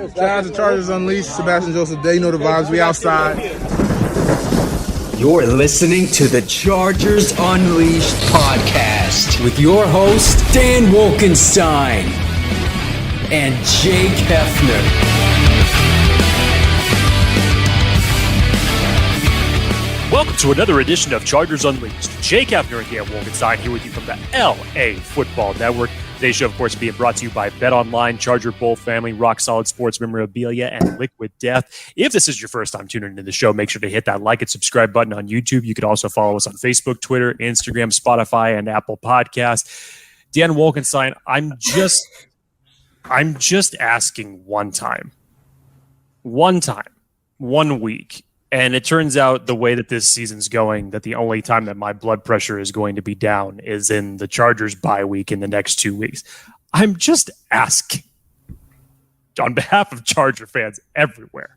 Shout out to Chargers Unleashed, Sebastian Joseph. They know the vibes. We outside. You're listening to the Chargers Unleashed podcast with your host, Dan Wolkenstein and Jake Hefner. Welcome to another edition of Chargers Unleashed. Jake Hefner and Dan Wolkenstein here with you from the LA Football Network. Today's show, of course, being brought to you by BetOnline, Charger Bowl Family, Rock Solid Sports Memorabilia, and Liquid Death. If this is your first time tuning into the show, make sure to hit that like and subscribe button on YouTube. You can also follow us on Facebook, Twitter, Instagram, Spotify, and Apple Podcasts. Dan Wolkenstein, I'm just asking one time, 1 week. And it turns out the way that this season's going, that the only time that my blood pressure is going to be down is in the Chargers bye week in the next 2 weeks. I'm just asking, on behalf of Charger fans everywhere,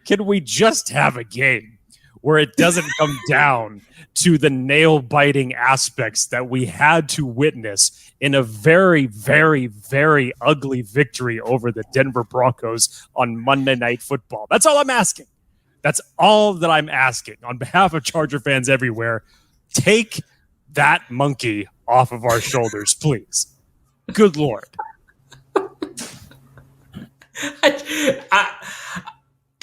can we just have a game where it doesn't come down to the nail-biting aspects that we had to witness in a very, very, very ugly victory over the Denver Broncos on Monday Night Football? That's all I'm asking. That's all that I'm asking. On behalf of Charger fans everywhere, take that monkey off of our shoulders, please. Good Lord.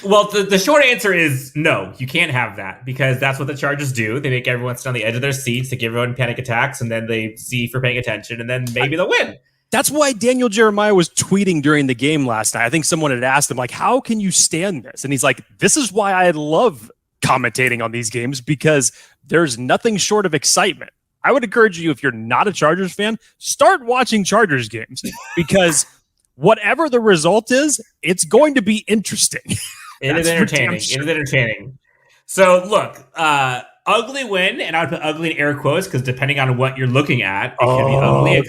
Well, the short answer is no, you can't have that, because that's what the Chargers do. They make everyone sit on the edge of their seats, they give everyone panic attacks, and then they see for paying attention, and then maybe they'll win. That's why Daniel Jeremiah was tweeting during the game last night. I think someone had asked him, like, how can you stand this? And he's like, this is why I love commentating on these games, because there's nothing short of excitement. I would encourage you, if you're not a Chargers fan, start watching Chargers games, because whatever the result is, it's going to be interesting. It is entertaining. Sure. It is entertaining. So, look, ugly win, and I would put ugly in air quotes, because depending on what you're looking at, it can be ugly. It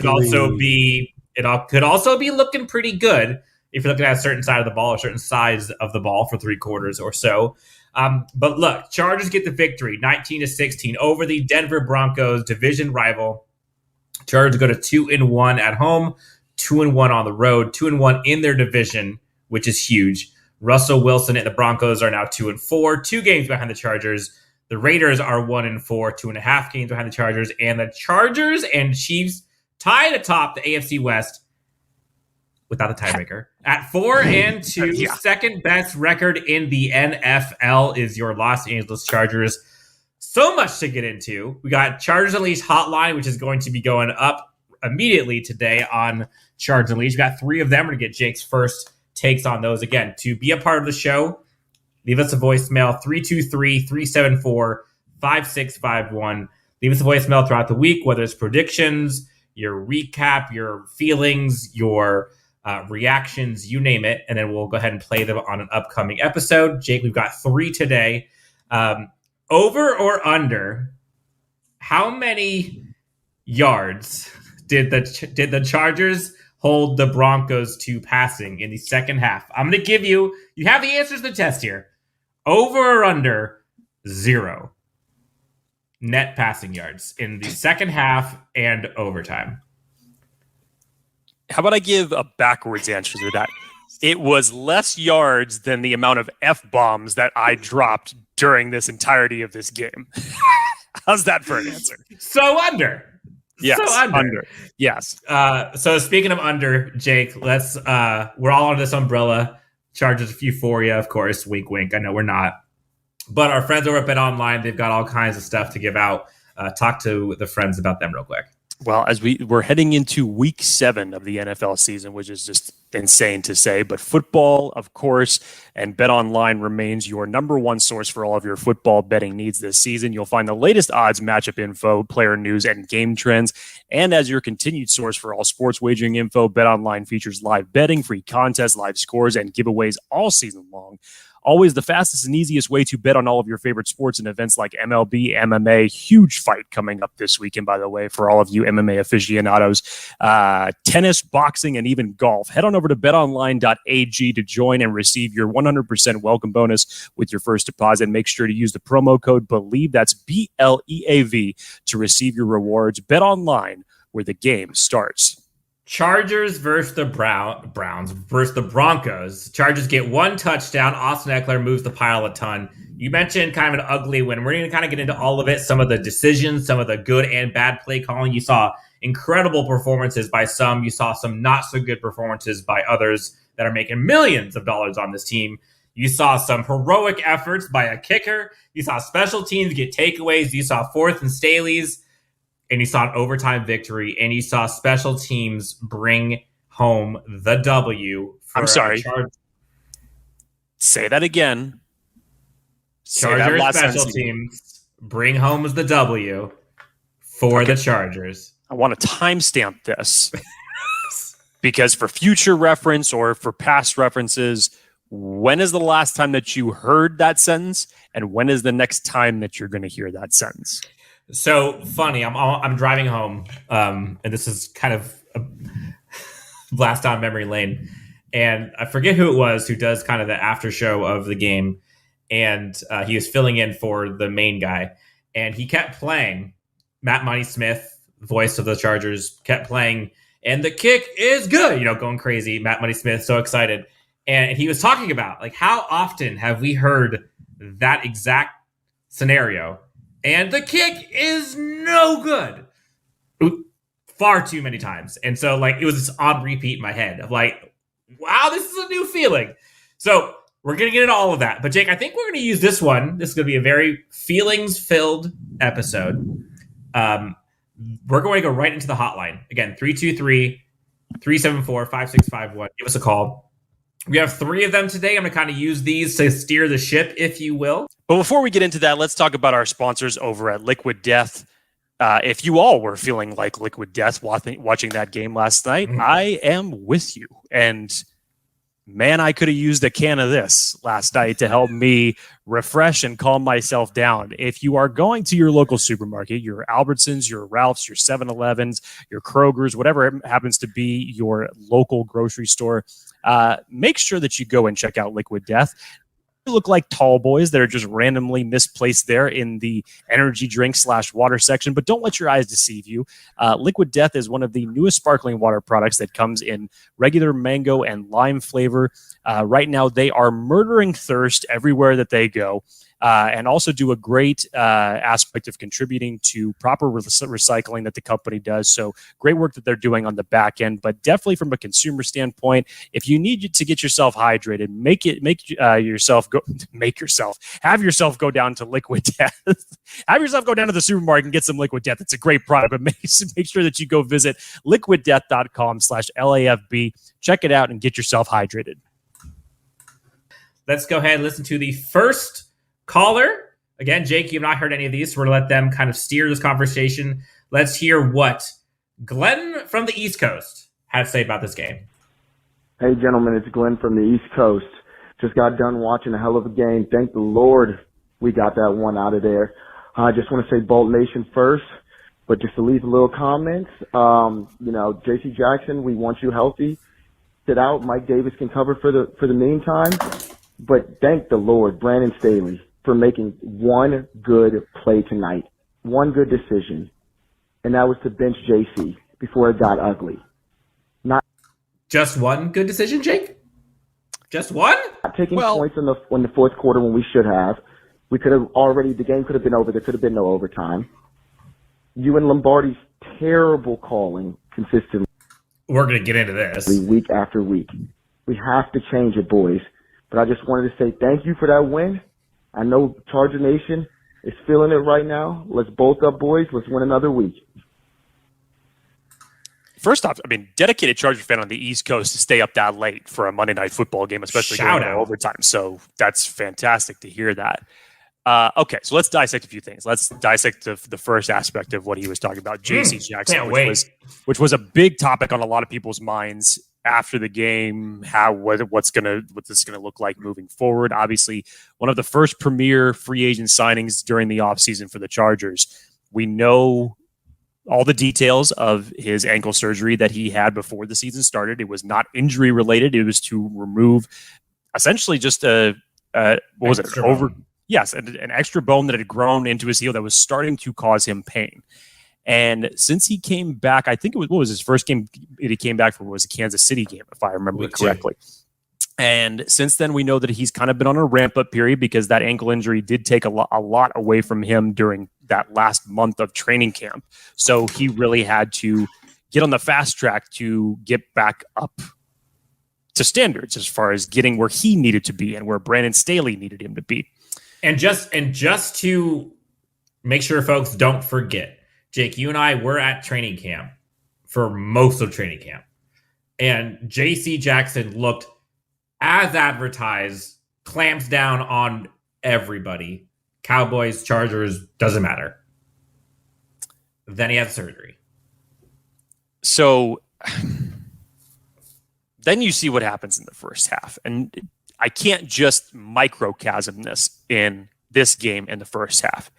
could also be looking pretty good if you're looking at a certain side of the ball or certain size of the ball for 3 quarters or so. But look, Chargers get the victory, 19-16 over the Denver Broncos, division rival. Chargers go to 2-1 at home, 2-1 on the road, 2-1 in their division, which is huge. Russell Wilson and the Broncos are now 2-4, 2 games behind the Chargers. The Raiders are 1-4, 2.5 games behind the Chargers, and the Chargers and Chiefs tied atop the AFC West without the tiebreaker at 4-2. Yeah. Second best record in the NFL is your Los Angeles Chargers. So much to get into. We got Chargers Unleashed Hotline, which is going to be going up immediately today on Chargers Unleashed. We got 3 of them. We're going to get Jake's first takes on those. Again, to be a part of the show, leave us a voicemail, 323-374-5651. Leave us a voicemail throughout the week, whether it's predictions, your recap, your feelings, your reactions, you name it, and then we'll go ahead and play them on an upcoming episode. Jake, we've got 3 today. Over or under, how many yards did the Chargers hold the Broncos to passing in the second half? I'm going to give you have the answers to the test here. Over or under 0 net passing yards in the second half and overtime. How about I give a backwards answer to that? It was less yards than the amount of F-bombs that I dropped during this entirety of this game. How's that for an answer? So under. Yes, so under. Yes. So speaking of under, Jake, let's we're all under this umbrella. Chargers Euphoria, of course. Wink, wink. I know we're not. But our friends over at BetOnline, they've got all kinds of stuff to give out. Talk to the friends about them real quick. Well, as we're heading into week 7 of the NFL season, which is just insane to say, but football, of course, and BetOnline remains your number one source for all of your football betting needs this season. You'll find the latest odds, matchup info, player news, and game trends. And as your continued source for all sports wagering info, BetOnline features live betting, free contests, live scores, and giveaways all season long. Always the fastest and easiest way to bet on all of your favorite sports and events like MLB, MMA. Huge fight coming up this weekend, by the way, for all of you MMA aficionados. Tennis, boxing, and even golf. Head on over to betonline.ag to join and receive your 100% welcome bonus with your first deposit. Make sure to use the promo code BELIEVE, that's BLEAV, to receive your rewards. Bet Online, where the game starts. Chargers versus the Browns versus the Broncos. Chargers get one touchdown. Austin Ekeler moves the pile a ton. You mentioned kind of an ugly win. We're going to kind of get into all of it, some of the decisions, some of the good and bad play calling. You saw incredible performances by some. You saw some not so good performances by others that are making millions of dollars on this team. You saw some heroic efforts by a kicker. You saw special teams get takeaways. You saw 4th and Staley's. And you saw an overtime victory, and you saw special teams bring home the W. I'm sorry. Say that again. Chargers special teams bring home the W for the Chargers. I want to timestamp this because for future reference or for past references, when is the last time that you heard that sentence, and when is the next time that you're going to hear that sentence? So funny. I'm driving home, and this is kind of a blast down memory lane. And I forget who it was who does kind of the after show of the game, and he was filling in for the main guy, and he kept playing. Matt Money Smith, voice of the Chargers, kept playing, and the kick is good. Going crazy. Matt Money Smith, so excited, and he was talking about like how often have we heard that exact scenario. And the kick is no good. Far too many times. And so, it was this odd repeat in my head of wow, this is a new feeling. So we're going to get into all of that. But, Jake, I think we're going to use this one. This is going to be a very feelings-filled episode. We're going to go right into the hotline. Again, 323-374-5651. Give us a call. We have 3 of them today. I'm going to kind of use these to steer the ship, if you will. But before we get into that, let's talk about our sponsors over at Liquid Death. If you all were feeling like Liquid Death watching that game last night, I am with you. And man, I could have used a can of this last night to help me refresh and calm myself down. If you are going to your local supermarket, your Albertsons, your Ralphs, your 7-Elevens, your Kroger's, whatever it happens to be, your local grocery store, make sure that you go and check out Liquid Death. They look like tall boys that are just randomly misplaced there in the energy drink / water section, but don't let your eyes deceive you. Liquid Death is one of the newest sparkling water products that comes in regular mango and lime flavor. Right now, they are murdering thirst everywhere that they go. And also do a great aspect of contributing to proper recycling that the company does. So great work that they're doing on the back end, but definitely from a consumer standpoint, if you need to get yourself hydrated, have yourself go down to Liquid Death. Have yourself go down to the supermarket and get some Liquid Death. It's a great product, but make sure that you go visit liquiddeath.com/LAFB. Check it out and get yourself hydrated. Let's go ahead and listen to the first caller. Again, Jake, you've not heard any of these, so we're going to let them kind of steer this conversation. Let's hear what Glenn from the East Coast had to say about this game. Hey, gentlemen, it's Glenn from the East Coast. Just got done watching a hell of a game. Thank the Lord we got that one out of there. I just want to say Bolt Nation first, but just to leave a little comments, J.C. Jackson, we want you healthy. Sit out. Mike Davis can cover for the meantime. But thank the Lord, Brandon Staley, for making one good play tonight, one good decision, and that was to bench JC before it got ugly. Not just one good decision, Jake? Just one? Not taking points in the fourth quarter when we should have. We could have the game could have been over. There could have been no overtime. You and Lombardi's terrible calling consistently. We're going to get into this. Week after week. We have to change it, boys. But I just wanted to say thank you for that win. I know Charger Nation is feeling it right now. Let's bulk up, boys. Let's win another week. First off, dedicated Charger fan on the East Coast to stay up that late for a Monday Night Football game, especially going to overtime. So that's fantastic to hear that. Okay, so let's dissect a few things. Let's dissect the first aspect of what he was talking about, J.C. Jackson, which was a big topic on a lot of people's minds after the game. What's this gonna look like moving forward? Obviously, one of the first premier free agent signings during the offseason for the Chargers. We know all the details of his ankle surgery that he had before the season started. It was not injury related. It was to remove essentially just an extra bone that had grown into his heel that was starting to cause him pain. And since he came back, I think it was, what was his first game he came back for was a Kansas City game, if I remember correctly. And since then, we know that he's kind of been on a ramp-up period because that ankle injury did take a lot away from him during that last month of training camp. So he really had to get on the fast track to get back up to standards as far as getting where he needed to be and where Brandon Staley needed him to be. And just to make sure folks don't forget, Jake, you and I were at training camp for most of training camp. And J.C. Jackson looked as advertised, clamps down on everybody. Cowboys, Chargers, doesn't matter. Then he had surgery. So then you see what happens in the first half. And I can't just microcosm this in this game in the first half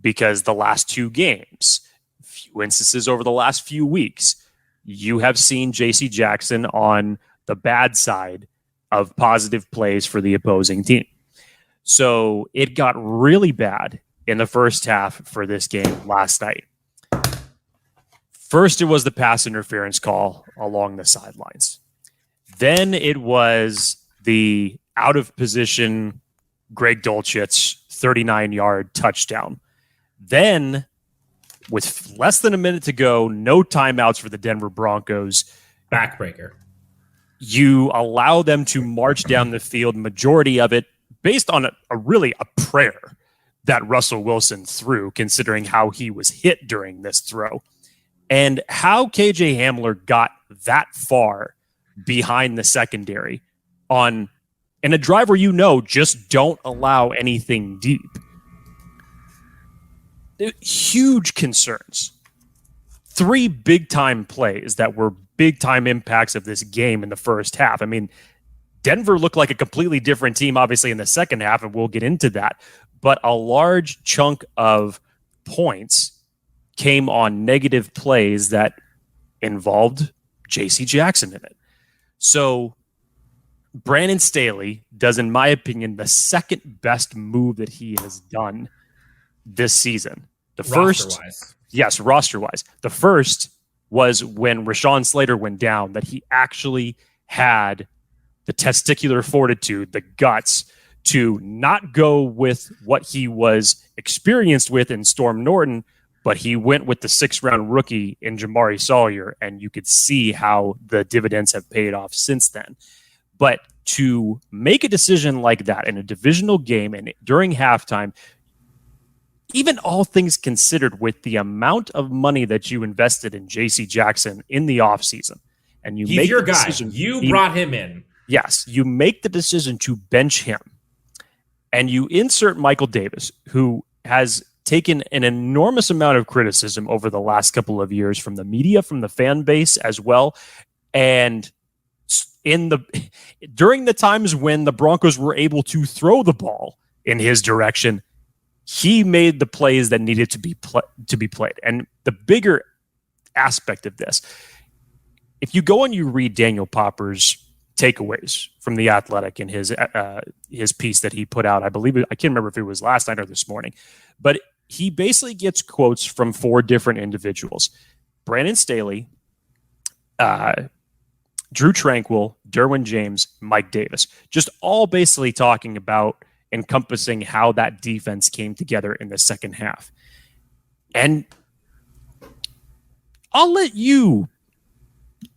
because the last two games, few instances over the last few weeks, you have seen J.C. Jackson on the bad side of positive plays for the opposing team. So it got really bad in the first half for this game last night. First, it was the pass interference call along the sidelines. Then it was the out of position Greg Dulcich 39-yard touchdown. Then, with less than a minute to go, no timeouts for the Denver Broncos. Backbreaker. You allow them to march down the field, majority of it based on a prayer that Russell Wilson threw, considering how he was hit during this throw. And how KJ Hamler got that far behind the secondary in a drive where just don't allow anything deep. Huge concerns. 3 big-time plays that were big-time impacts of this game in the first half. I mean, Denver looked like a completely different team, obviously, in the second half, and we'll get into that. But a large chunk of points came on negative plays that involved J.C. Jackson in it. So Brandon Staley does, in my opinion, the second best move that he has done this season. The first, roster-wise. Yes, roster-wise. The first was when Rashawn Slater went down, that he actually had the testicular fortitude, the guts, to not go with what he was experienced with in Storm Norton, but he went with the 6th-round rookie in Jamari Sawyer, and you could see how the dividends have paid off since then. But to make a decision like that in a divisional game and during halftime, even all things considered, with the amount of money that you invested in J.C. Jackson in the offseason, and you He's make your the guy. decision, You brought him in. Yes, you make the decision to bench him, and you insert Michael Davis, who has taken an enormous amount of criticism over the last couple of years from the media, from the fan base as well. And during the times when the Broncos were able to throw the ball in his direction, he made the plays that needed to be played. And the bigger aspect of this, if you go and you read Daniel Popper's takeaways from The Athletic in his piece that he put out, I can't remember if it was last night or this morning, but he basically gets quotes from 4 different individuals: Brandon Staley, Drue Tranquill, Derwin James, Mike Davis, just all basically talking about encompassing how that defense came together in the second half. And I'll let you,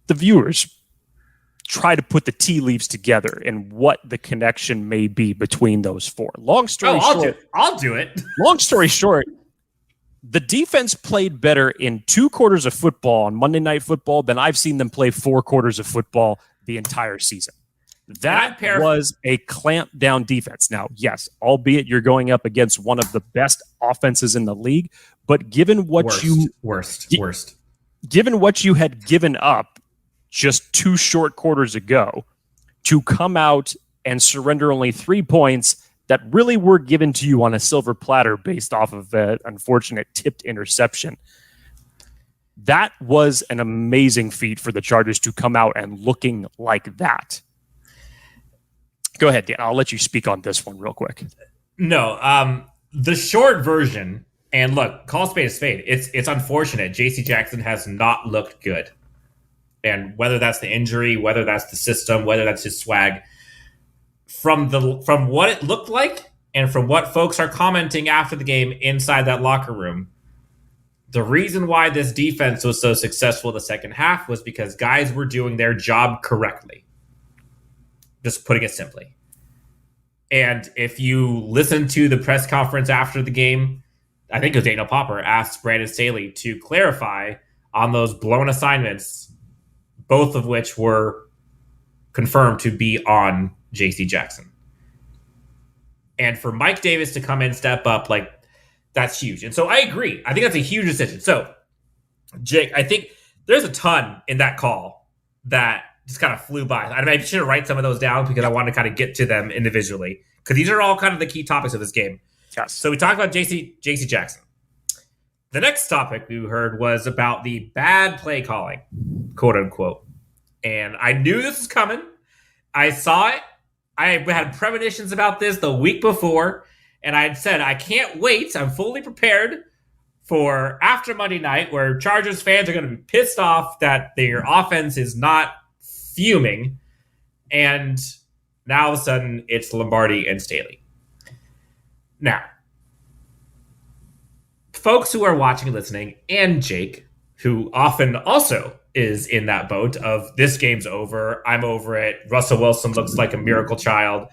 the viewers, try to put the tea leaves together and what the connection may be between those 4. Long story short, I'll do it. Long story short, the defense played better in 2 quarters of football on Monday Night Football than I've seen them play 4 quarters of football the entire season. That was a clamp down defense. Now, yes, albeit you're going up against one of the best offenses in the league, but given what given what you had given up just 2 short quarters ago, to come out and surrender only 3 points that really were given to you on a silver platter based off of an unfortunate tipped interception. That was an amazing feat for the Chargers to come out and looking like that. Go ahead, Dan. I'll let you speak on this one real quick. No, the short version And look, call spade a spade. It's unfortunate. J.C. Jackson has not looked good. And whether that's the injury, whether that's the system, whether that's his swag, from what it looked like and from what folks are commenting after the game inside that locker room, the reason why this defense was so successful in the second half was because guys were doing their job correctly. Just putting it simply. And if you listen to the press conference after the game, I think it was Daniel Popper asked Brandon Staley to clarify on those blown assignments, both of which were confirmed to be on J.C. Jackson. And for Mike Davis to come in, step up, like, that's huge. And so I agree. I think that's a huge decision. So, Jake, I think there's a ton in that call that just kind of flew by. I should write some of those down because I want to kind of get to them individually because these are all kind of the key topics of this game. Yes. So we talked about J.C. Jackson. The next topic we heard was about the bad play calling, quote unquote. And I knew this was coming. I saw it. I had premonitions about this the week before. And I had said, I can't wait. I'm fully prepared for after Monday night where Chargers fans are going to be pissed off that their offense is not fuming. And now all of a sudden it's Lombardi and Staley. Now, folks who are watching and listening, and Jake, who often also is in that boat of this game's over, I'm over it, Russell Wilson looks like a miracle child.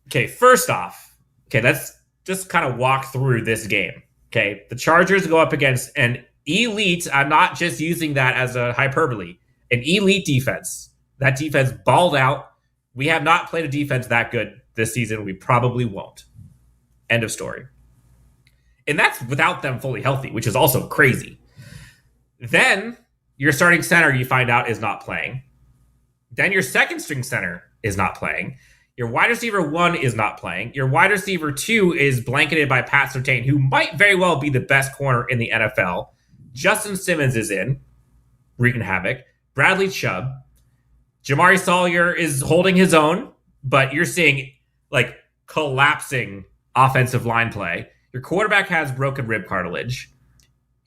Okay, first off, let's just kind of walk through this game. Okay, the Chargers go up against an elite, I'm not just using that as a hyperbole, an elite defense. That defense balled out. We have not played a defense that good this season. We probably won't. End of story. And that's without them fully healthy, which is also crazy. Then your starting center, you find out, is not playing. Then your second string center is not playing. Your wide receiver 1 is not playing. Your wide receiver 2 is blanketed by Pat Surtain, who might very well be the best corner in the NFL. Justin Simmons is in, wreaking havoc. Bradley Chubb. Jamari Sawyer is holding his own, but you're seeing like collapsing offensive line play. Your quarterback has broken rib cartilage.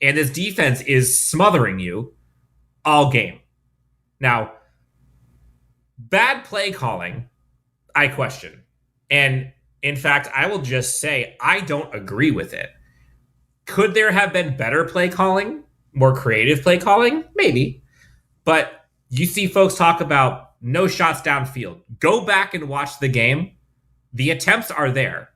And this defense is smothering you all game. Now, bad play calling, I question. And in fact, I will just say I don't agree with it. Could there have been better play calling? More creative play calling? Maybe. But you see folks talk about no shots downfield. Go back and watch the game. The attempts are there.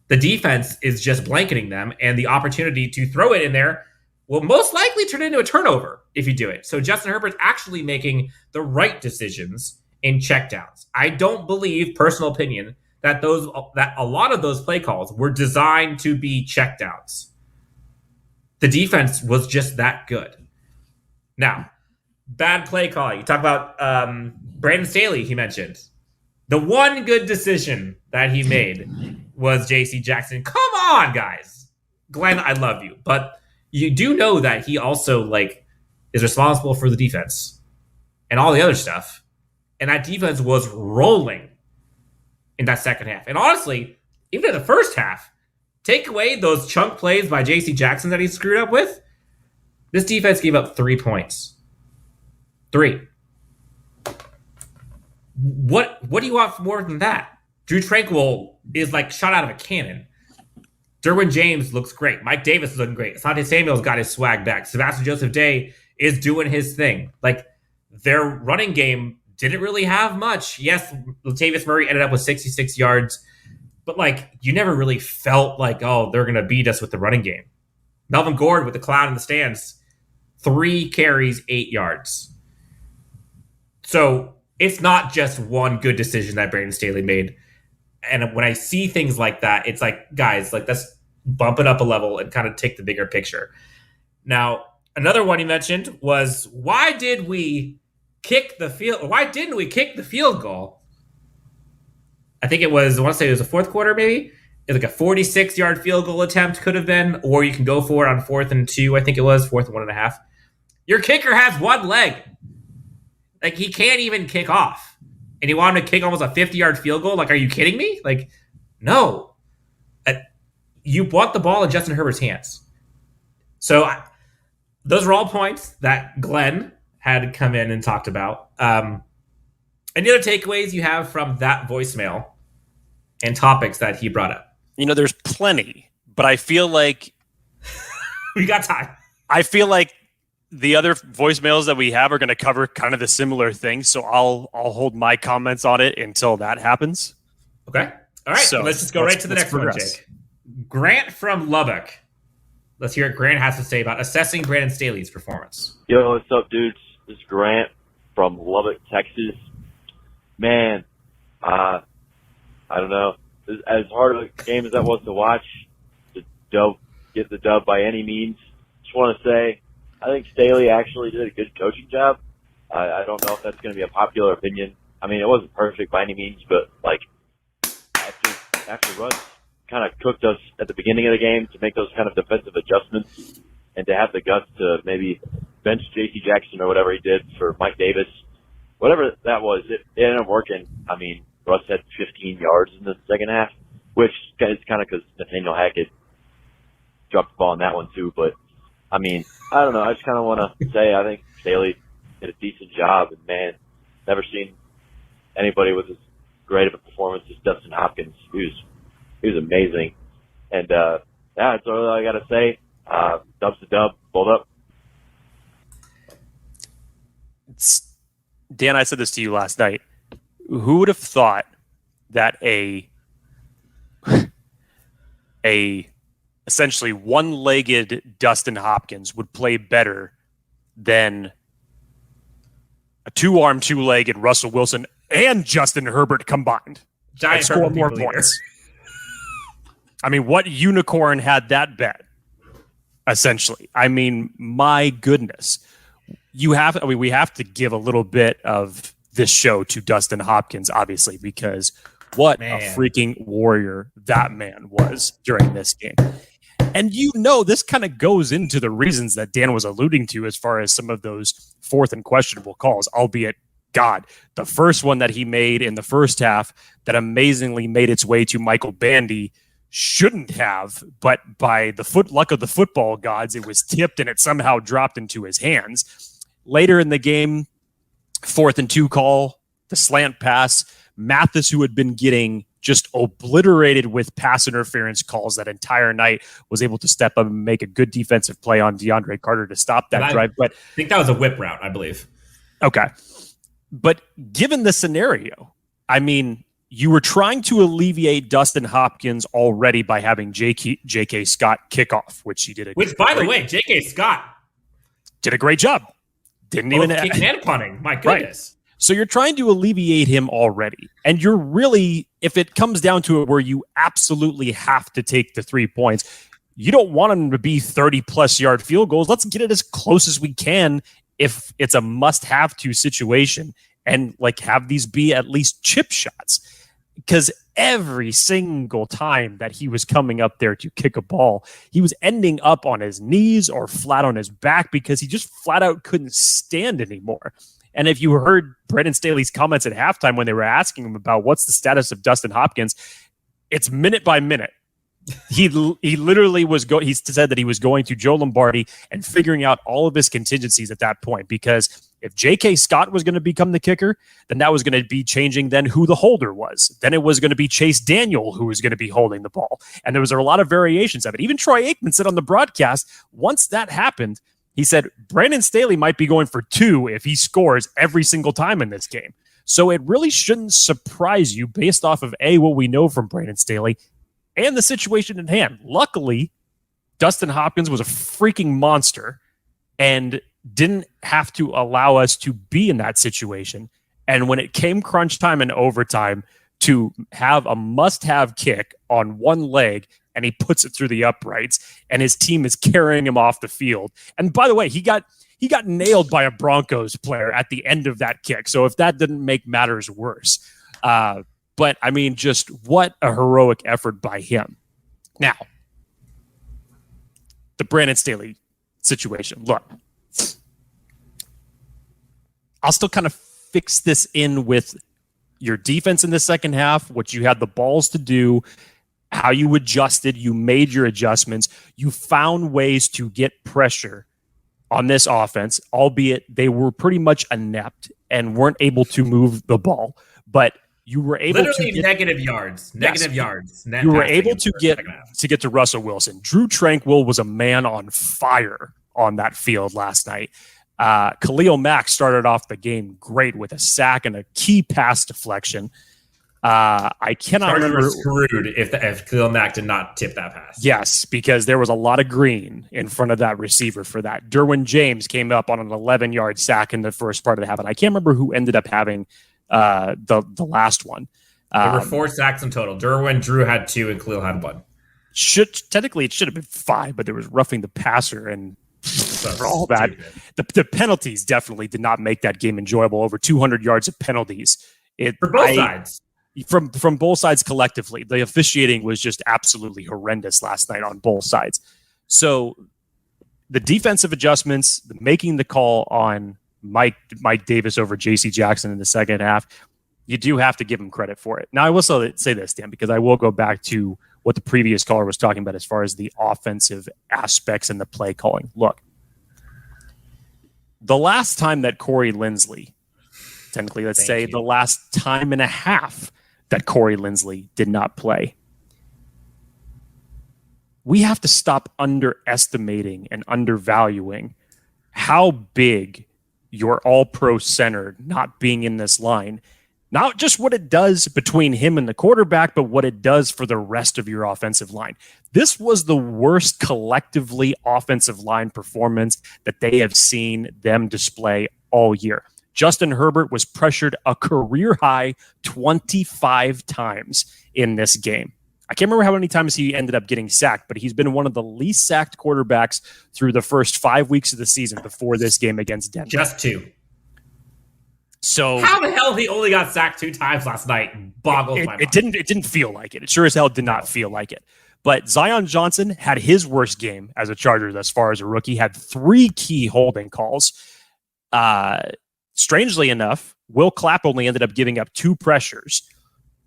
The defense is just blanketing them, and the opportunity to throw it in there will most likely turn into a turnover if you do it. So Justin Herbert's actually making the right decisions in checkdowns. I don't believe, personal opinion, that a lot of those play calls were designed to be checkdowns. The defense was just that good. Now, bad play calling. You talk about Brandon Staley, he mentioned. The one good decision that he made was J.C. Jackson. Come on, guys. Glenn, I love you. But you do know that he also is responsible for the defense and all the other stuff. And that defense was rolling in that second half. And honestly, even in the first half, take away those chunk plays by J.C. Jackson that he screwed up with, this defense gave up 3 points. 3. What do you want more than that? Drue Tranquill is like shot out of a cannon. Derwin James looks great. Mike Davis is looking great. Asante Samuel's got his swag back. Sebastian Joseph Day is doing his thing. Their running game didn't really have much. Yes, Latavius Murray ended up with 66 yards, but you never really felt like, oh, they're going to beat us with the running game. Melvin Gordon with the clown in the stands, 3 carries, 8 yards. So it's not just one good decision that Brandon Staley made. And when I see things like that, it's like, guys, let's bump it up a level and kind of take the bigger picture. Now, another one you mentioned was, why didn't we kick the field goal? I think it was, I want to say it was the fourth quarter, maybe. It was a 46-yard field goal attempt could have been, or you can go for it on 4th and 2. I think it was 4th and 1.5. Your kicker has one leg. He can't even kick off. And you want him to kick almost a 50-yard field goal? Are you kidding me? No. you bought the ball in Justin Herbert's hands. So those were all points that Glenn had come in and talked about. Any other takeaways you have from that voicemail and topics that he brought up? There's plenty, but I feel like we got time. I feel like the other voicemails that we have are going to cover kind of the similar thing, so I'll hold my comments on it until that happens. Okay. All right. So let's just go right to the next progress. One, Jake. Grant from Lubbock. Let's hear what Grant has to say about assessing Brandon Staley's performance. Yo, what's up, dudes? This is Grant from Lubbock, Texas. Man, I don't know. As hard of a game as that was to watch, get the dub by any means. Just want to say, I think Staley actually did a good coaching job. I don't know if that's going to be a popular opinion. I mean, it wasn't perfect by any means, but like after Russ kind of cooked us at the beginning of the game to make those kind of defensive adjustments and to have the guts to maybe bench J.C. Jackson or whatever he did for Mike Davis, whatever that was, it ended up working. I mean, Russ had 15 yards in the second half, which is kind of because Nathaniel Hackett dropped the ball on that one too. But, I mean, I don't know. I just kind of want to say I think Staley did a decent job. And, man, never seen anybody with as great of a performance as Dustin Hopkins. He was amazing. And, yeah, that's all I got to say. Dub's a dub. Hold up. Dan, I said this to you last night. Who would have thought that a essentially one-legged Dustin Hopkins would play better than a two-armed, two-legged Russell Wilson and Justin Herbert combined? Giant score more points. I mean, what unicorn had that bet? Essentially, I mean, my goodness. We have to give a little bit of this show to Dustin Hopkins, obviously, because what a freaking warrior that man was during this game. And this kind of goes into the reasons that Dan was alluding to as far as some of those fourth and questionable calls, albeit, God, the first one that he made in the first half that amazingly made its way to Michael Bandy shouldn't have, but by the luck of the football gods, it was tipped and it somehow dropped into his hands. Later in the game, 4th and 2 call, the slant pass, Mathis, who had been getting just obliterated with pass interference calls that entire night, was able to step up and make a good defensive play on DeAndre Carter to stop that drive. But I think that was a whip route, I believe. Okay. But given the scenario, I mean, you were trying to alleviate Dustin Hopkins already by having J.K. Scott kick off, which he did. Which, by the way, J.K. Scott did a great job. Didn't even kicking and punting. My goodness. Right. So you're trying to alleviate him already. And you're really, if it comes down to it where you absolutely have to take the 3 points, you don't want him to be 30-plus yard field goals. Let's get it as close as we can if it's a must-have to situation and have these be at least chip shots. Because every single time that he was coming up there to kick a ball, he was ending up on his knees or flat on his back because he just flat out couldn't stand anymore. And if you heard Brandon Staley's comments at halftime when they were asking him about what's the status of Dustin Hopkins, it's minute by minute. He literally he said that he was going to Joe Lombardi and figuring out all of his contingencies at that point, because if J.K. Scott was going to become the kicker, then that was going to be changing then who the holder was. Then it was going to be Chase Daniel who was going to be holding the ball. And there was a lot of variations of it. Even Troy Aikman said on the broadcast, once that happened, he said Brandon Staley might be going for 2 if he scores every single time in this game. So it really shouldn't surprise you based off of what we know from Brandon Staley and the situation at hand. Luckily, Dustin Hopkins was a freaking monster and didn't have to allow us to be in that situation. And when it came crunch time and overtime to have a must-have kick on one leg, and he puts it through the uprights, and his team is carrying him off the field. And by the way, he got nailed by a Broncos player at the end of that kick. So if that didn't make matters worse. But, I mean, just what a heroic effort by him. Now, the Brandon Staley situation. Look, I'll still kind of fix this in with your defense in the second half, what you had the balls to do, how you adjusted, you made your adjustments, you found ways to get pressure on this offense, albeit they were pretty much inept and weren't able to move the ball. But you were able literally to get negative yards. You were able to get to Russell Wilson. Drue Tranquill was a man on fire on that field last night. Khalil Mack started off the game great with a sack and a key pass deflection. I cannot remember. Were screwed if Khalil Mack did not tip that pass. Yes, because there was a lot of green in front of that receiver for that. Derwin James came up on an 11-yard sack in the first part of the half. And I can't remember who ended up having the last one. There were 4 sacks in total. Drew had 2 and Khalil had 1. Technically, it should have been 5, but there was roughing the passer and for all that. The penalties definitely did not make that game enjoyable. Over 200 yards of penalties. For both sides. From both sides collectively. The officiating was just absolutely horrendous last night on both sides. So the defensive adjustments, making the call on Mike Davis over J.C. Jackson in the second half, you do have to give him credit for it. Now, I will say this, Dan, because I will go back to what the previous caller was talking about as far as the offensive aspects and the play calling. Look, the last time that Corey Linsley, technically, the last time and a half that Corey Linsley did not play, we have to stop underestimating and undervaluing how big your all-pro center not being in this line, not just what it does between him and the quarterback, but what it does for the rest of your offensive line. This was the worst collectively offensive line performance that they have seen them display all year. Justin Herbert was pressured a career-high 25 times in this game. I can't remember how many times he ended up getting sacked, but he's been one of the least sacked quarterbacks through the first 5 weeks of the season before this game against Denver. Just 2. So how the hell he only got sacked 2 times last night boggles my mind. It didn't feel like it. It sure as hell did not feel like it. But Zion Johnson had his worst game as a Charger thus far as a rookie, had 3 key holding calls. Strangely enough, Will Clapp only ended up giving up 2 pressures.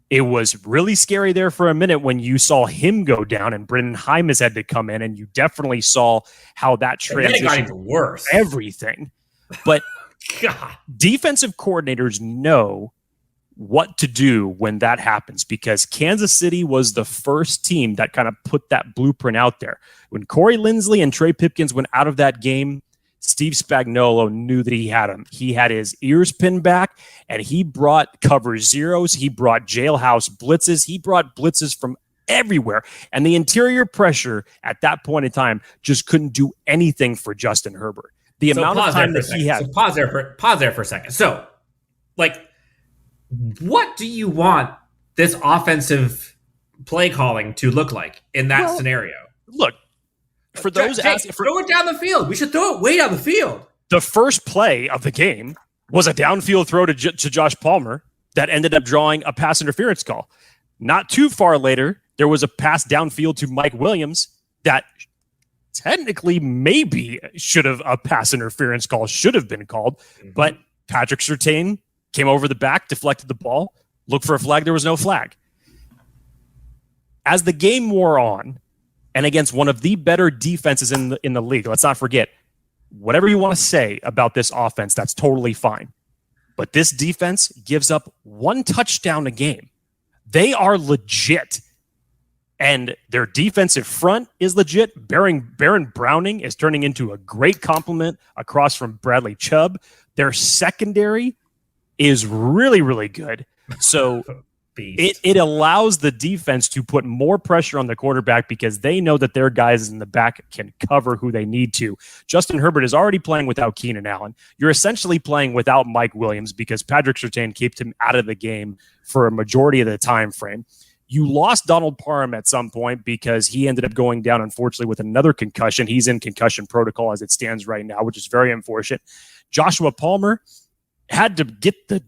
It was really scary there for a minute when you saw him go down and Brendan Hymas had to come in, and you definitely saw how that transitioned worse. Everything. But God, defensive coordinators know what to do when that happens, because Kansas City was the first team that kind of put that blueprint out there. When Corey Linsley and Trey Pipkins went out of that game, Steve Spagnuolo knew that he had him. He had his ears pinned back, and he brought cover zeros. He brought jailhouse blitzes. He brought blitzes from everywhere. And the interior pressure at that point in time just couldn't do anything for Justin Herbert. The amount of time that he had. So pause there for a second. So, what do you want this offensive play calling to look like in that scenario? Look, for those throw it down the field. We should throw it way down the field. The first play of the game was a downfield throw to Josh Palmer that ended up drawing a pass interference call. Not too far later, there was a pass downfield to Mike Williams that technically maybe a pass interference call should have been called, but Patrick Surtain came over the back, deflected the ball, looked for a flag. There was no flag. As the game wore on, and against one of the better defenses in the league, let's not forget, whatever you want to say about this offense, that's totally fine. But this defense gives up 1 touchdown a game. They are legit. And their defensive front is legit. Baron Browning is turning into a great compliment across from Bradley Chubb. Their secondary is really, really good. So it allows the defense to put more pressure on the quarterback because they know that their guys in the back can cover who they need to. Justin Herbert is already playing without Keenan Allen. You're essentially playing without Mike Williams because Patrick Surtain kept him out of the game for a majority of the time frame. You lost Donald Parham at some point because he ended up going down, unfortunately, with another concussion. He's in concussion protocol as it stands right now, which is very unfortunate. Joshua Palmer had to get the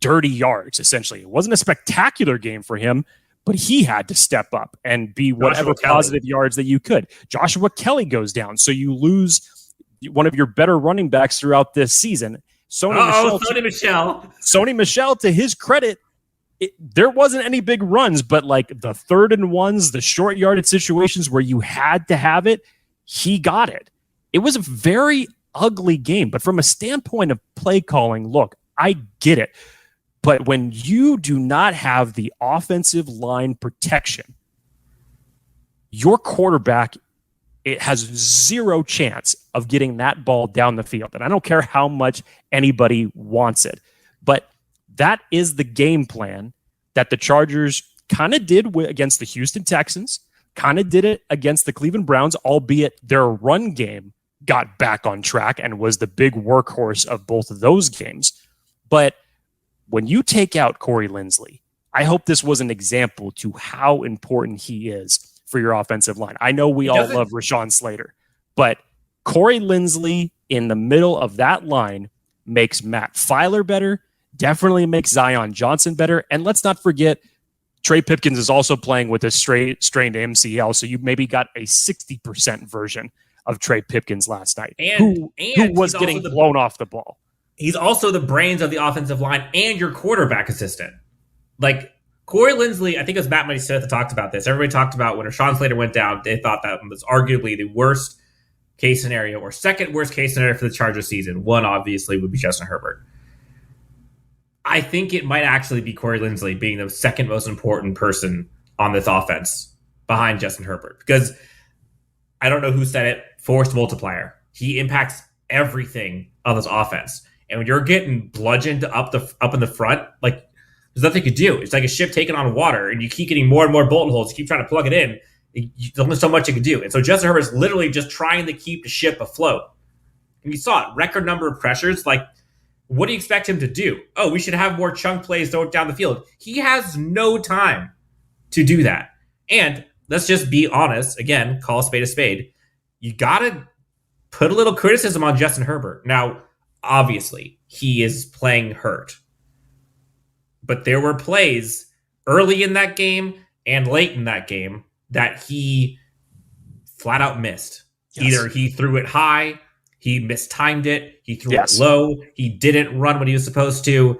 dirty yards, essentially. It wasn't a spectacular game for him, but he had to step up and be whatever positive yards that you could. Joshua Kelly goes down, so you lose one of your better running backs throughout this season. Sony Michel, to his credit, there wasn't any big runs, but like the 3rd and 1s, the short yardage situations where you had to have it, he got it. It was a very ugly game, but from a standpoint of play calling, look, I get it. But when you do not have the offensive line protection, your quarterback, it has zero chance of getting that ball down the field. And I don't care how much anybody wants it. But that is the game plan that the Chargers kind of did against the Houston Texans, kind of did it against the Cleveland Browns, albeit their run game got back on track and was the big workhorse of both of those games. But when you take out Corey Linsley, I hope this was an example to how important he is for your offensive line. I know we all love Rashawn Slater, but Corey Linsley in the middle of that line makes Matt Filer better, definitely makes Zion Johnson better. And let's not forget, Trey Pipkins is also playing with a strained MCL, so you maybe got a 60% version of Trey Pipkins last night, who was getting blown off the ball. He's also the brains of the offensive line and your quarterback assistant. Like, Corey Linsley, I think it was Matt Money Smith that talked about this. Everybody talked about when Rashawn Slater went down, they thought that was arguably the worst case scenario or second worst case scenario for the Chargers season. One, obviously, would be Justin Herbert. I think it might actually be Corey Linsley being the second most important person on this offense behind Justin Herbert. Because I don't know who said it, force multiplier. He impacts everything on this offense. And when you're getting bludgeoned up in the front, like, there's nothing you can do. It's like a ship taking on water, and you keep getting more and more bolt holes. You keep trying to plug it in. There's only so much you can do. And so Justin Herbert is literally just trying to keep the ship afloat. And you saw it, record number of pressures. Like, what do you expect him to do? Oh, we should have more chunk plays down the field. He has no time to do that. And let's just be honest. Again, call a spade a spade. You got to put a little criticism on Justin Herbert. Now, obviously, he is playing hurt. But there were plays early in that game and late in that game that he flat out missed. Yes. Either he threw it high, he mistimed it, he threw it low, he didn't run when he was supposed to.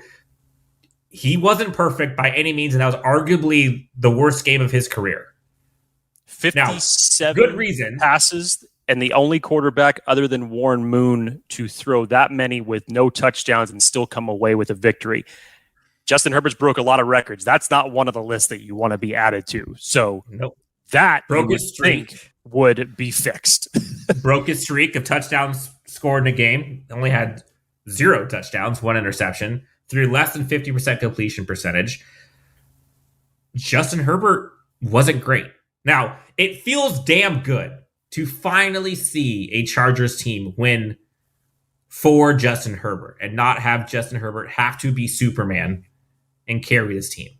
He wasn't perfect by any means, and that was arguably the worst game of his career. 57 good reason. Passes, and the only quarterback other than Warren Moon to throw that many with no touchdowns and still come away with a victory. Justin Herbert's broke a lot of records. That's not one of the lists that you want to be added to. So that broke his streak would be fixed. Broke his streak of touchdowns scored in a game. Only had 0 touchdowns, 1 interception, threw less than 50% completion percentage. Justin Herbert wasn't great. Now, it feels damn good to finally see a Chargers team win for Justin Herbert and not have Justin Herbert have to be Superman and carry this team.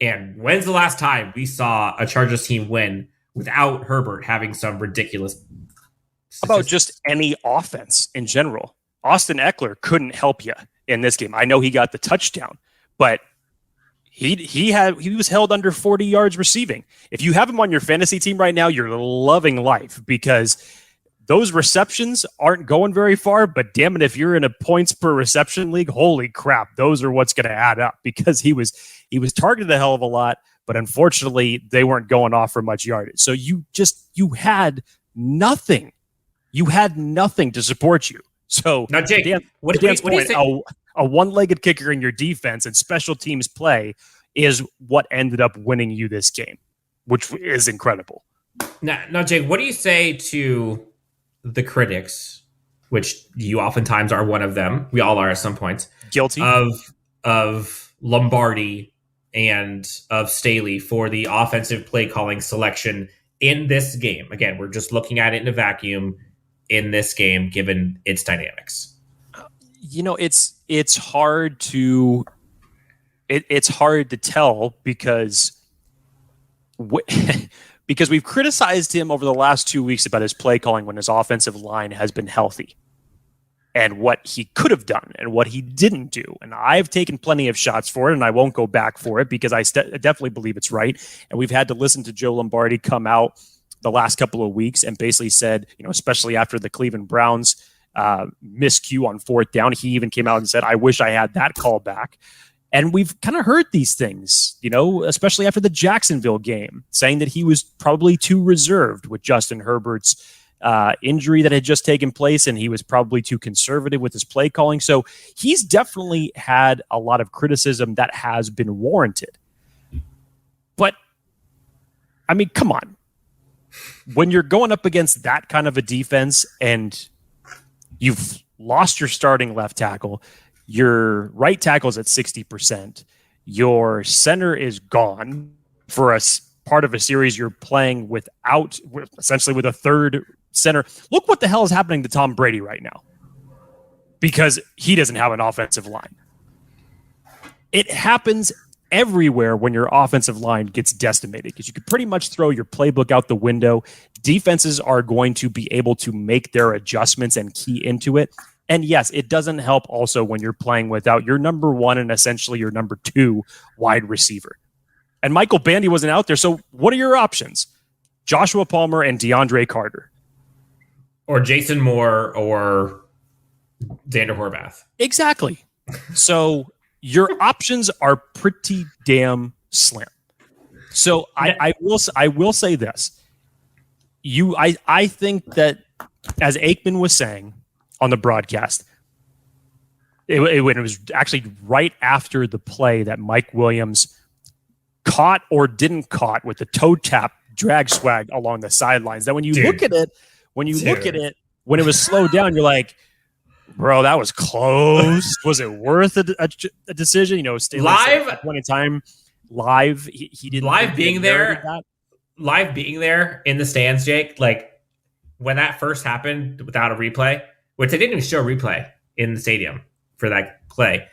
And when's the last time we saw a Chargers team win without Herbert having some ridiculous statistics? How about just any offense in general? Austin Ekeler couldn't help you in this game. I know he got the touchdown, but he was held under 40 yards receiving. If you have him on your fantasy team right now, you're loving life because those receptions aren't going very far, but damn it, if you're in a points per reception league, holy crap, those are what's going to add up because he was targeted a hell of a lot, but unfortunately they weren't going off for much yardage. So you had nothing. You had nothing to support you. So now, Jake, what do you say? A one-legged kicker in your defense and special teams play is what ended up winning you this game, which is incredible. Now, Jake, what do you say to the critics, which you oftentimes are one of them, we all are at some points, guilty of Lombardi and of Staley for the offensive play calling selection in this game? Again, we're just looking at it in a vacuum in this game, given its dynamics. It's hard to tell because we've criticized him over the last 2 weeks about his play calling when his offensive line has been healthy and what he could have done and what he didn't do. And I've taken plenty of shots for it, and I won't go back for it because I definitely believe it's right. And we've had to listen to Joe Lombardi come out the last couple of weeks and basically said, especially after the Cleveland Browns miscue on 4th down, he even came out and said, I wish I had that call back. And we've kind of heard these things, especially after the Jacksonville game, saying that he was probably too reserved with Justin Herbert's injury that had just taken place, and he was probably too conservative with his play calling. So he's definitely had a lot of criticism that has been warranted. But, I mean, come on. When you're going up against that kind of a defense and you've lost your starting left tackle, your right tackle is at 60%. Your center is gone for a part of a series you're playing essentially with a third center. Look what the hell is happening to Tom Brady right now because he doesn't have an offensive line. It happens everywhere when your offensive line gets decimated because you could pretty much throw your playbook out the window. Defenses are going to be able to make their adjustments and key into it. And yes, it doesn't help also when you're playing without your number one and essentially your number two wide receiver. And Michael Bandy wasn't out there. So what are your options? Joshua Palmer and DeAndre Carter. Or Jason Moore or Xander Horvath. Exactly. So your options are pretty damn slim. So I will say this. I think that, as Aikman was saying on the broadcast, it was actually right after the play that Mike Williams caught or didn't caught with the toe tap drag swag along the sidelines. That when you look at it, when it was slowed down, you're like, bro, that was close. Was it worth a decision? Live at one in time. Live, he didn't. Live being there in the stands, Jake. Like when that first happened without a replay, which they didn't even show a replay in the stadium for that play,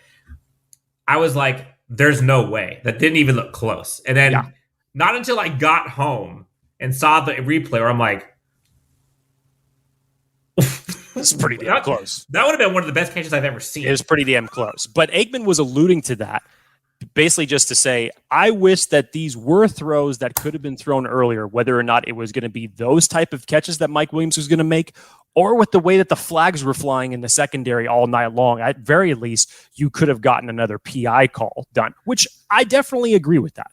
I was like, "There's no way that didn't even look close." And then not until I got home and saw the replay, where I'm like, it's pretty damn close. That would have been one of the best catches I've ever seen. It was pretty damn close. But Aikman was alluding to that, basically just to say, I wish that these were throws that could have been thrown earlier, whether or not it was going to be those type of catches that Mike Williams was going to make, or with the way that the flags were flying in the secondary all night long. At very least, you could have gotten another PI call done, which I definitely agree with that.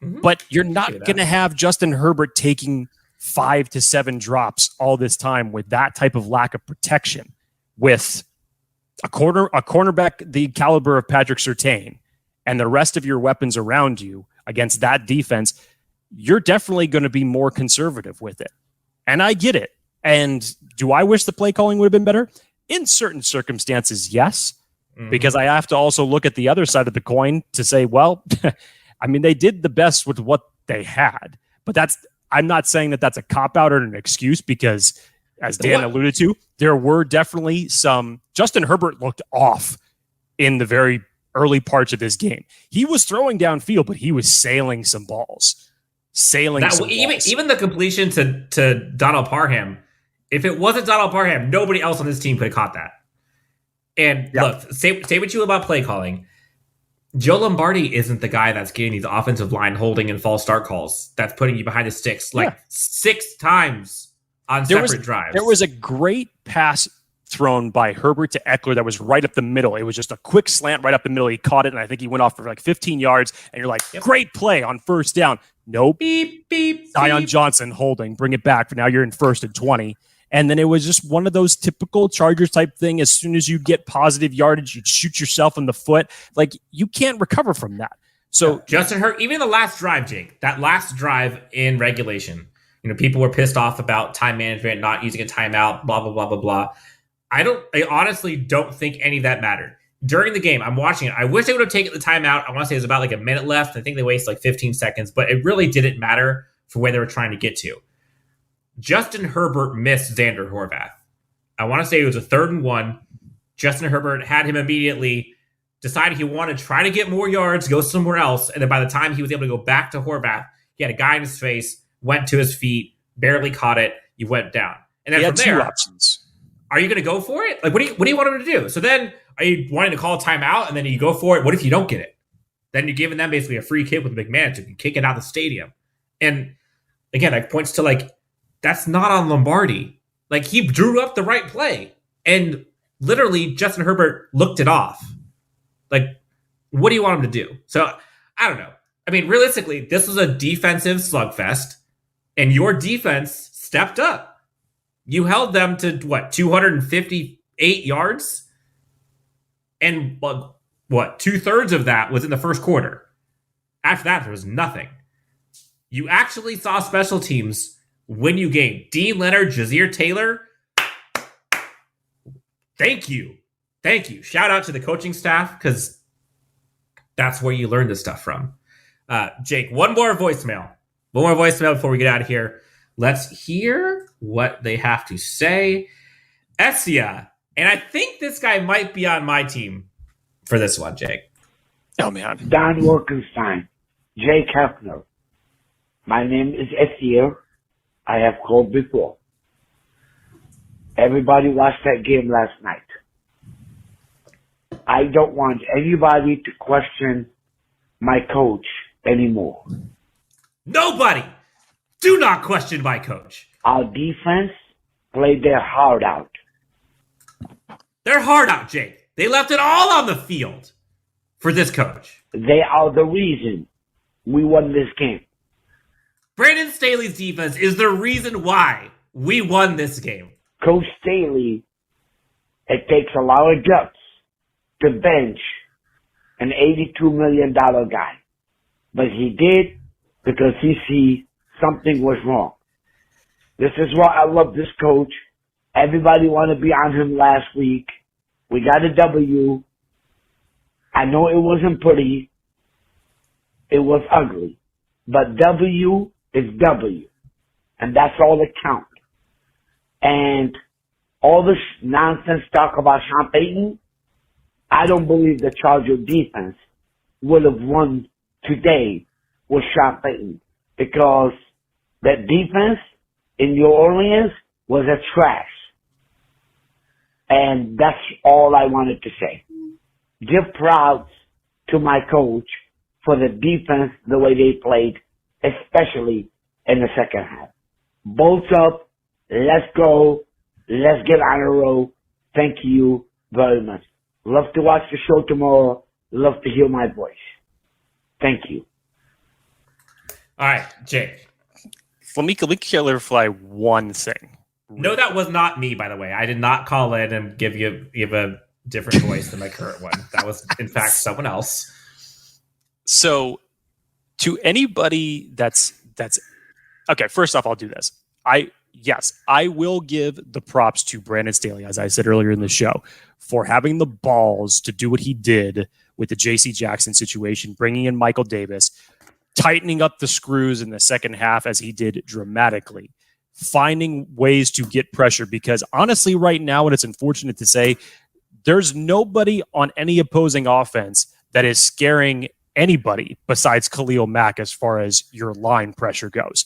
Mm-hmm. But you're not going to have Justin Herbert taking 5 to 7 drops all this time with that type of lack of protection, with a cornerback the caliber of Patrick Surtain and the rest of your weapons around you against that defense. You're definitely going to be more conservative with it. And I get it. And do I wish the play calling would have been better? In certain circumstances, yes, because I have to also look at the other side of the coin to say, well, I mean, they did the best with what they had, but I'm not saying that that's a cop-out or an excuse because, as Dan alluded to, there were definitely some. Justin Herbert looked off in the very early parts of this game. He was throwing downfield, but he was sailing some balls. Even the completion to Donald Parham, if it wasn't Donald Parham, nobody else on this team could have caught that. And look, say what you will about play calling. Joe Lombardi isn't the guy that's getting these offensive line holding and false start calls. That's putting you behind the sticks 6 times on separate drives. There was a great pass thrown by Herbert to Ekeler that was right up the middle. It was just a quick slant right up the middle. He caught it, and I think he went off for like 15 yards. And you're like, great play on first down. Nope. Beep, beep, Zion Johnson holding. Bring it back. Now you're in 1st and 20. And then it was just one of those typical Chargers type thing. As soon as you get positive yardage, you shoot yourself in the foot. Like, you can't recover from that. So Justin Herbert, even the last drive, Jake, that last drive in regulation, people were pissed off about time management, not using a timeout, blah, blah, blah, blah, blah. I honestly don't think any of that mattered. During the game, I'm watching it. I wish they would have taken the timeout. I want to say it was about like a minute left. I think they wasted like 15 seconds, but it really didn't matter for where they were trying to get to. Justin Herbert missed Xander Horvath. I want to say it was a 3rd and 1. Justin Herbert had him immediately, decided he wanted to try to get more yards, go somewhere else. And then by the time he was able to go back to Horvath, he had a guy in his face, went to his feet, barely caught it. You went down. And then from there, 2 options. Are you going to go for it? Like, what do you want him to do? So then are you wanting to call a timeout and then you go for it? What if you don't get it? Then you're giving them basically a free kick with a big man, so you can kick it out of the stadium. And again, that points to like, that's not on Lombardi. Like, he drew up the right play. And literally, Justin Herbert looked it off. Like, what do you want him to do? So I don't know. I mean, realistically, this was a defensive slugfest, and your defense stepped up. You held them to 258 yards? And 2/3 of that was in the first quarter. After that, there was nothing. You actually saw special teams win you game. Dean Leonard, Jazir Taylor, thank you. Shout out to the coaching staff, because that's where you learn this stuff from. Jake, one more voicemail before we get out of here. Let's hear what they have to say. Essia, and I think this guy might be on my team for this one, Jake. Oh, man. Don Wilkenstein, Jake Hefner. My name is Essia. I have called before. Everybody watched that game last night. I don't want anybody to question my coach anymore. Nobody! Do not question my coach. Our defense played their heart out. They're hard out, Jake. They left it all on the field for this coach. They are the reason we won this game. Brandon Staley's defense is the reason why we won this game. Coach Staley, it takes a lot of guts to bench an $82 million guy. But he did because he see something was wrong. This is why I love this coach. Everybody wanted to be on him last week. We got a W. I know it wasn't pretty. It was ugly. But W is W. And that's all that counts. And all this nonsense talk about Sean Payton, I don't believe the Charger defense would have won today with Sean Payton, because that defense in New Orleans was a trash. And that's all I wanted to say. Give props to my coach for the defense, the way they played, especially in the second half. Bolts up. Let's go. Let's get on a roll. Thank you very much. Love to watch the show tomorrow. Love to hear my voice. Thank you. All right, Jake. Let me clarify one thing. No, that was not me, by the way. I did not call in and give a different voice than my current one. That was, in fact, someone else. So, to anybody that's okay, first off, I'll do this. I will give the props to Brandon Staley, as I said earlier in the show, for having the balls to do what he did with the J.C. Jackson situation, bringing in Michael Davis, tightening up the screws in the second half as he did dramatically, finding ways to get pressure, because honestly right now, and it's unfortunate to say, there's nobody on any opposing offense that is scaring anybody besides Khalil Mack as far as your line pressure goes.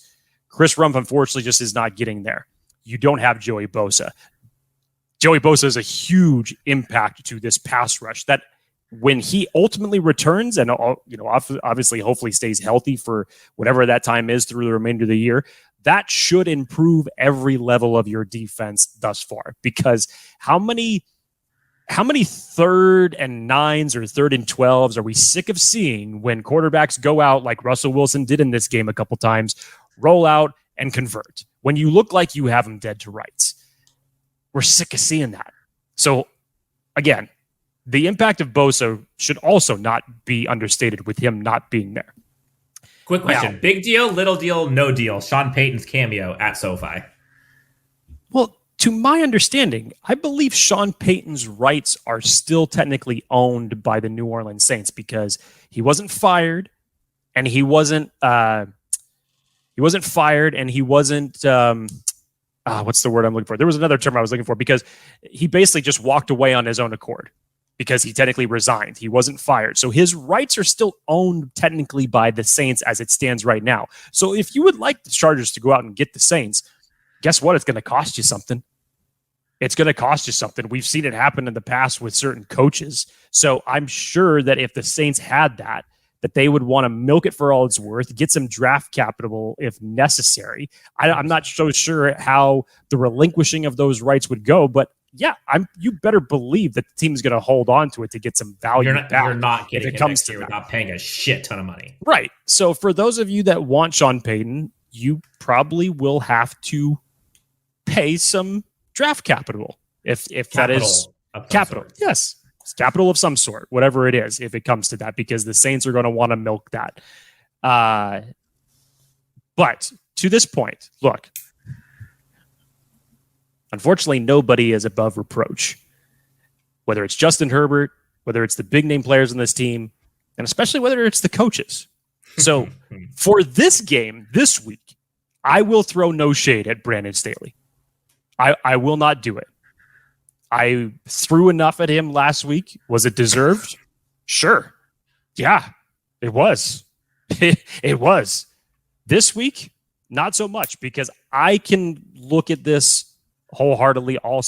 Chris Rumph, unfortunately, just is not getting there. You don't have Joey Bosa. Joey Bosa is a huge impact to this pass rush that when he ultimately returns and, obviously, hopefully stays healthy for whatever that time is through the remainder of the year, that should improve every level of your defense thus far. Because how many 3rd and 9s or 3rd and 12s are we sick of seeing when quarterbacks go out like Russell Wilson did in this game a couple times, roll out and convert when you look like you have them dead to rights? We're sick of seeing that. So again, the impact of Bosa should also not be understated with him not being there. Quick question. Now, big deal, little deal, no deal. Sean Payton's cameo at SoFi. Well, to my understanding, I believe Sean Payton's rights are still technically owned by the New Orleans Saints, because he wasn't fired and he wasn't fired and he wasn't what's the word I'm looking for? There was another term I was looking for, because he basically just walked away on his own accord because he technically resigned. He wasn't fired. So his rights are still owned technically by the Saints as it stands right now. So if you would like the Chargers to go out and get the Saints, guess what? It's going to cost you something. It's going to cost you something. We've seen it happen in the past with certain coaches. So I'm sure that if the Saints had that they would want to milk it for all it's worth, get some draft capital if necessary. I'm not so sure how the relinquishing of those rights would go, but yeah, you better believe that the team's going to hold on to it to get some value back. You're not getting if it comes to that. Without paying a shit ton of money. Right. So for those of you that want Sean Payton, you probably will have to pay some draft capital. If that is capital. Yes. It's capital of some sort, whatever it is, if it comes to that, because the Saints are going to want to milk that. But to this point, look, unfortunately, nobody is above reproach, whether it's Justin Herbert, whether it's the big name players on this team, and especially whether it's the coaches. So for this game this week, I will throw no shade at Brandon Staley. I will not do it. I threw enough at him last week. Was it deserved? Sure. Yeah, it was. It was. This week, not so much, because I can look at this wholeheartedly, all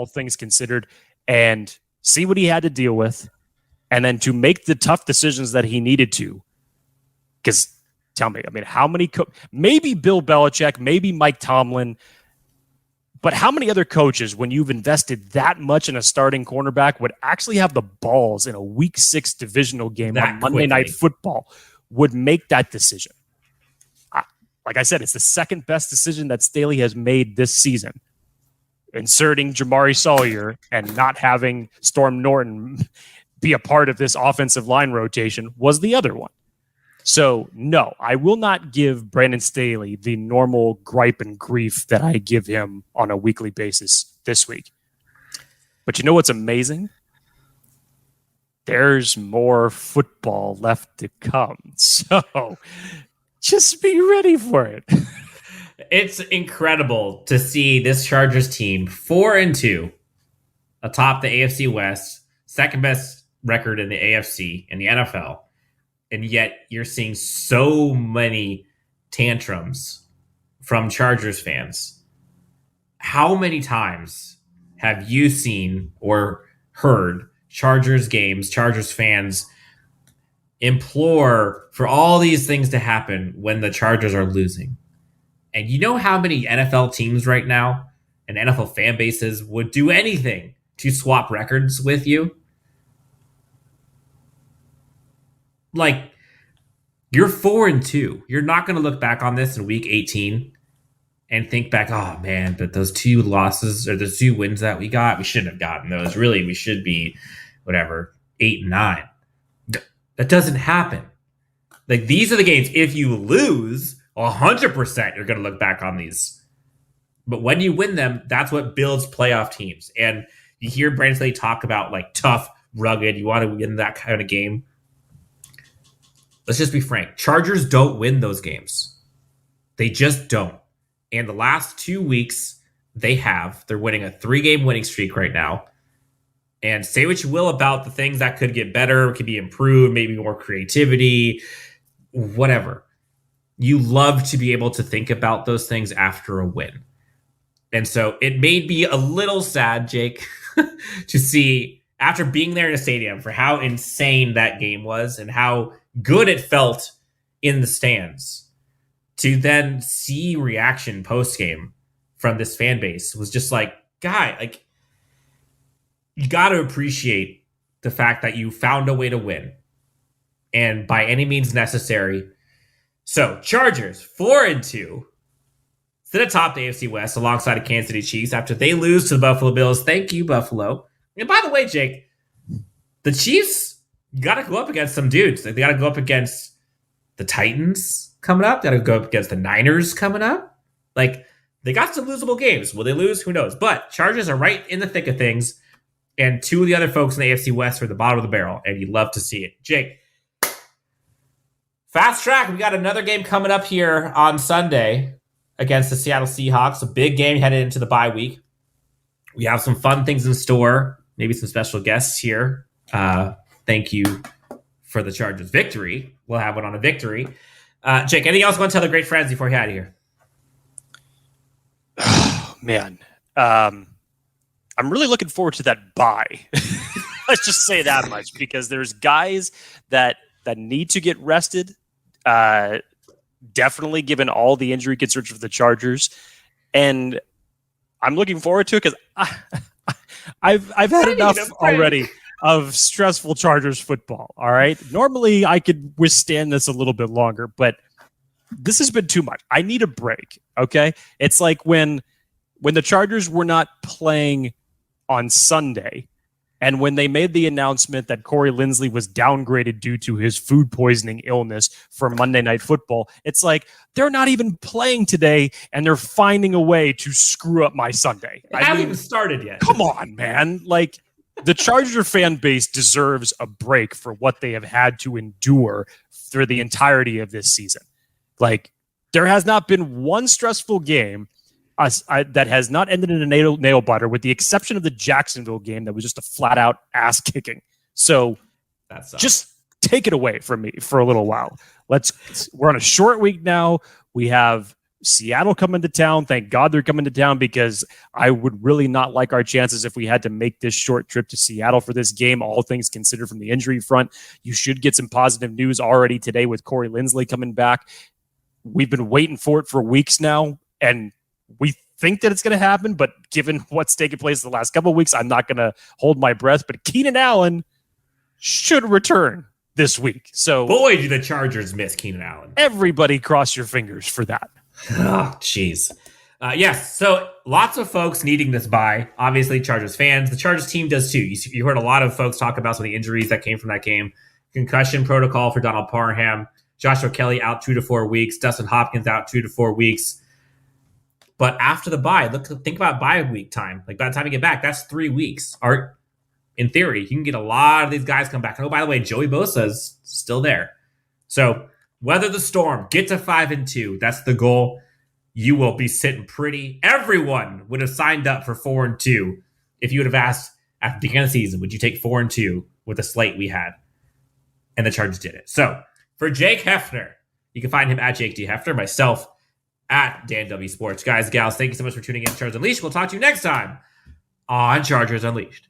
things considered, and see what he had to deal with, and then to make the tough decisions that he needed to. Because tell me, I mean, how many maybe Bill Belichick, maybe Mike Tomlin, but how many other coaches, when you've invested that much in a starting cornerback, would actually have the balls in a Week 6 divisional game on Monday Night Football would make that decision? Like I said, it's the second best decision that Staley has made this season. Inserting Jamari Sawyer and not having Storm Norton be a part of this offensive line rotation was the other one. So, no, I will not give Brandon Staley the normal gripe and grief that I give him on a weekly basis this week. But you know what's amazing? There's more football left to come. So just be ready for it. It's incredible to see this Chargers team 4-2 atop the AFC West, second best record in the AFC in the NFL. And yet you're seeing so many tantrums from Chargers fans. How many times have you seen or heard Chargers games, Chargers fans implore for all these things to happen when the Chargers are losing? And you know how many NFL teams right now and NFL fan bases would do anything to swap records with you? Like, you're 4-2. You're not going to look back on this in week 18 and think back, oh man, but those 2 losses or those 2 wins that we got, we shouldn't have gotten those. Really, we should be 8-9. That doesn't happen. Like, these are the games. If you lose, 100% you're going to look back on these. But when you win them, that's what builds playoff teams. And you hear Brandon Staley talk about like tough, rugged. You want to win that kind of game. Let's just be frank. Chargers don't win those games. They just don't. And the last 2 weeks, they're winning a 3-game winning streak right now. And say what you will about the things that could get better, could be improved, maybe more creativity, whatever. You love to be able to think about those things after a win. And so it made me a little sad, Jake, to see, after being there in a stadium, for how insane that game was and how good it felt in the stands, to then see reaction post-game from this fan base was just like, guy, like, you got to appreciate the fact that you found a way to win, and by any means necessary. So Chargers 4-2 sit atop the AFC West alongside the Kansas City Chiefs after they lose to the Buffalo Bills. Thank you, Buffalo. And by the way, Jake, the Chiefs got to go up against some dudes. Like, they got to go up against the Titans coming up. They got to go up against the Niners coming up. Like, they got some losable games. Will they lose? Who knows? But Chargers are right in the thick of things. And 2 of the other folks in the AFC West are at the bottom of the barrel. And you love to see it. Jake, fast track. We got another game coming up here on Sunday against the Seattle Seahawks. A big game headed into the bye week. We have some fun things in store. Maybe some special guests here. Thank you for the Chargers victory. We'll have one on a victory. Jake, anything else you want to tell the great friends before we get out of here? Oh, man. I'm really looking forward to that bye. Let's just say that much, because there's guys that need to get rested. Definitely, given all the injury concerns for the Chargers. And I'm looking forward to it because I've had enough already of stressful Chargers football. All right. Normally I could withstand this a little bit longer, but this has been too much. I need a break. Okay. It's like when the Chargers were not playing on Sunday, and when they made the announcement that Corey Linsley was downgraded due to his food poisoning illness for Monday Night Football, it's like they're not even playing today, and they're finding a way to screw up my Sunday. It hasn't even started yet. Come on, man. Like, the Charger fan base deserves a break for what they have had to endure through the entirety of this season. Like, there has not been one stressful game that has not ended in a nail biter, with the exception of the Jacksonville game that was just a flat out ass kicking. So just take it away from me for a little while. We're on a short week now. We have Seattle coming to town. Thank God they're coming to town, because I would really not like our chances if we had to make this short trip to Seattle for this game, all things considered from the injury front. You should get some positive news already today with Corey Linsley coming back. We've been waiting for it for weeks now, and we think that it's going to happen, but given what's taken place the last couple of weeks, I'm not going to hold my breath. But Keenan Allen should return this week. So, boy, do the Chargers miss Keenan Allen. Everybody cross your fingers for that. Oh, jeez. Yes, so lots of folks needing this bye. Obviously, Chargers fans. The Chargers team does too. You heard a lot of folks talk about some of the injuries that came from that game. Concussion protocol for Donald Parham. Joshua Kelly out 2 to 4 weeks. Dustin Hopkins out 2 to 4 weeks. But after the bye, think about bye week time. Like, by the time you get back, that's 3 weeks. Or in theory, you can get a lot of these guys come back. And oh, by the way, Joey Bosa is still there. So weather the storm, get to 5-2. That's the goal. You will be sitting pretty. Everyone would have signed up for 4-2 if you would have asked at the beginning of the season, would you take 4-2 with the slate we had? And the Chargers did it. So for Jake Hefner, you can find him at Jake D. Hefner, myself at Dan W Sports. Guys, gals, thank you so much for tuning in to Chargers Unleashed. We'll talk to you next time on Chargers Unleashed.